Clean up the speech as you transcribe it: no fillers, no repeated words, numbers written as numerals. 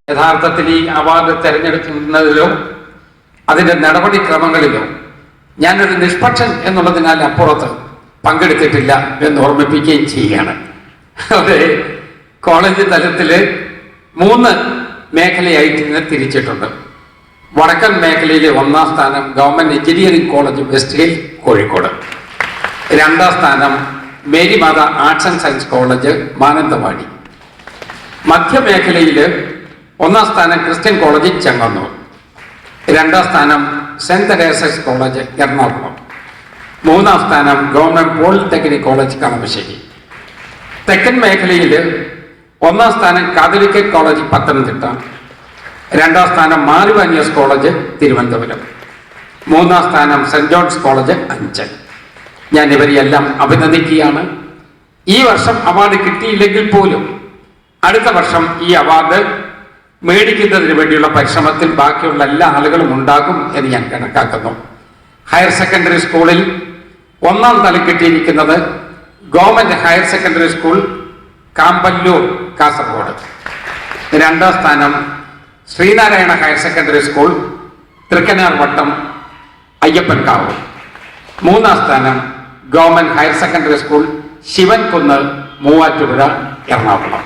യഥാർത്ഥത്തിൽ ഈ അവാർഡ് തെരഞ്ഞെടുക്കുന്നതിലോ അതിൻ്റെ നടപടിക്രമങ്ങളിലോ ഞാനൊരു നിഷ്പക്ഷൻ എന്നുള്ളതിനാൽ അപ്പുറത്ത് പങ്കെടുത്തിട്ടില്ല എന്ന് ഓർമ്മിപ്പിക്കുകയും ചെയ്യുകയാണ്. അവിടെ കോളേജ് തലത്തിൽ 3 മേഖലയായിട്ട് ഇതിനെ തിരിച്ചിട്ടുണ്ട്. വടക്കൻ മേഖലയിൽ 1ാം സ്ഥാനം government engineering college west hill Kozhikode, 2ാം സ്ഥാനം Marymatha arts and science college Mananthavady, മധ്യമേഖലയിൽ 1ാം സ്ഥാനം ക്രിസ്ത്യൻ കോളേജ് ചെങ്ങന്നൂർ, 2ാം സ്ഥാനം സെന്റ് തെരേസസ് കോളേജ് എറണാകുളം, 3ാം സ്ഥാനം ഗവൺമെന്റ് പോളിടെക്നിക് കോളേജ് കളമശ്ശേരി. തെക്കൻ മേഖലയിൽ 1ാം സ്ഥാനം കാതലിക്കറ്റ് കോളേജ് പത്തനംതിട്ട, 2ാം സ്ഥാനം മാറിവാനിയസ് കോളേജ് തിരുവനന്തപുരം, 3ാം സ്ഥാനം സെന്റ് ജോൺസ് കോളേജ് അഞ്ചൽ. ഞാൻ ഇവരെയെല്ലാം അഭിനന്ദിക്കുകയാണ്. ഈ വർഷം അവാർഡ് കിട്ടിയില്ലെങ്കിൽ പോലും അടുത്ത വർഷം ഈ അവാർഡ് മേടിക്കുന്നതിന് വേണ്ടിയുള്ള പരിശ്രമത്തിൽ ബാക്കിയുള്ള എല്ലാ ആളുകളും ഉണ്ടാകും എന്ന് ഞാൻ കണക്കാക്കുന്നു. ഹയർ സെക്കൻഡറി സ്കൂളിൽ 1ാം തലം കിട്ടിയിരിക്കുന്നത് government higher secondary school Kampallur Kasaragod, 2ാം സ്ഥാനം Sreenarayana higher secondary school Thrikkanarvattom Ayyappankavu, 3ാം സ്ഥാനം government higher secondary school Sivankunnu Muvattupuzha Ernakulam.